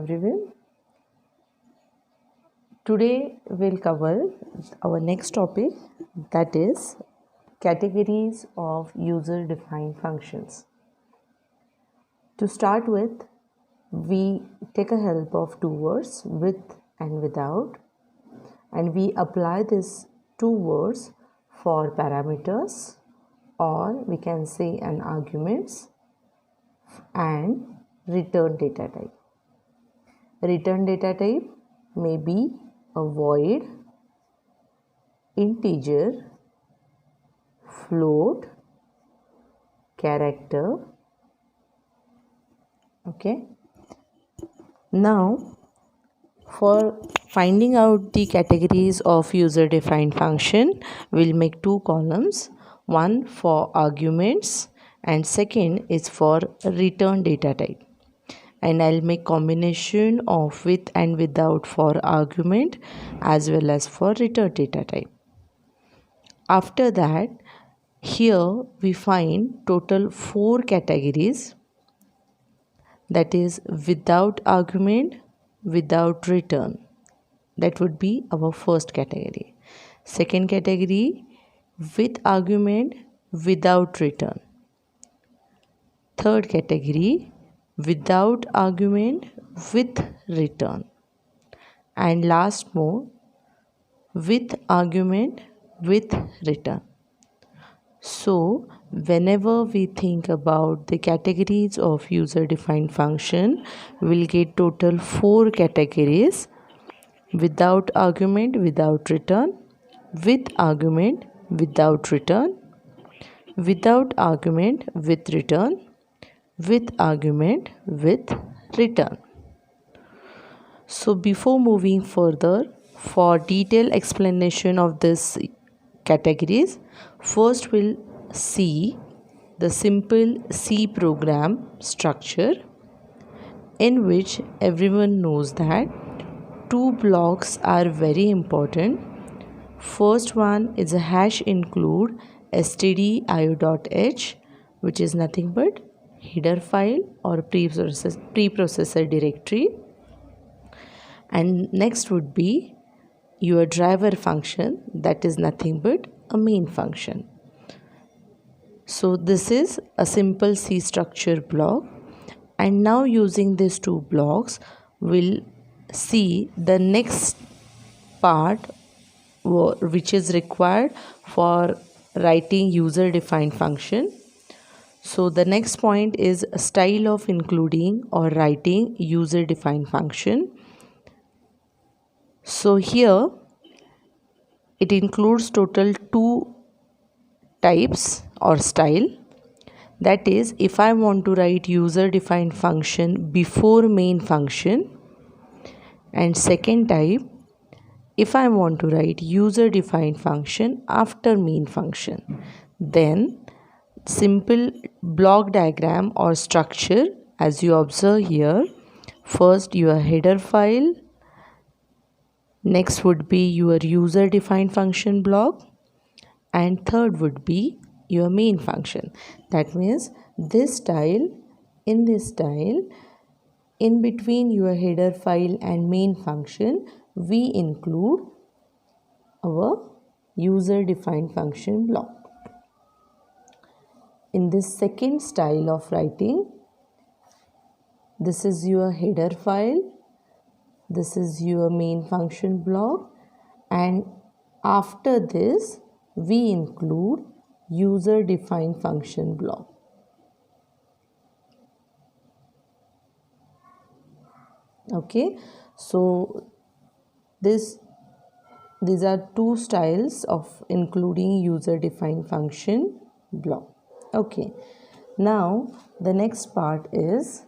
everyone. Today we'll cover our next topic, that is categories of user defined functions. To start with, we take a help of two words, with and without, and we apply these two words for parameters, or we can say an arguments, and return data type. Return data type may be a void, integer, float, character. Okay. Now, for finding out the categories of user defined function, we'll make two columns, one for arguments and second is for return data type. And I'll make combination of with and without for argument as well as for return data type. After that, here we find total 4 categories, that is without argument, without return. That would be our first category. Second category, with argument, without return. Third category, without argument, with return. And last more, with argument, with return. So whenever we think about the categories of user defined function, we'll get total 4 categories: without argument, without return, with argument, without return, without argument, with return, with argument, with return. So before moving further, for detailed explanation of this categories, first we'll see the simple C program structure, in which everyone knows that two blocks are very important. First one is a hash include stdio.h, which is nothing but header file or preprocessor directory, and next would be your driver function, that is nothing but a main function. So this is a simple C structure block, and now using these two blocks we'll see the next part which is required for writing user defined function. So the next point is style of including or writing user defined function. So here it includes total 2 types or style. That is, if I want to write user defined function before main function, and second type, if I want to write user defined function after main function. Then simple block diagram or structure as you observe here. First your header file, next would be your user defined function block, and third would be your main function. That means this style, in between your header file and main function, we include our user defined function block. In this second style of writing, this is your header file, this is your main function block, and after this we include user defined function block. Okay, so these are two styles of including user defined function block. Okay, now the next part is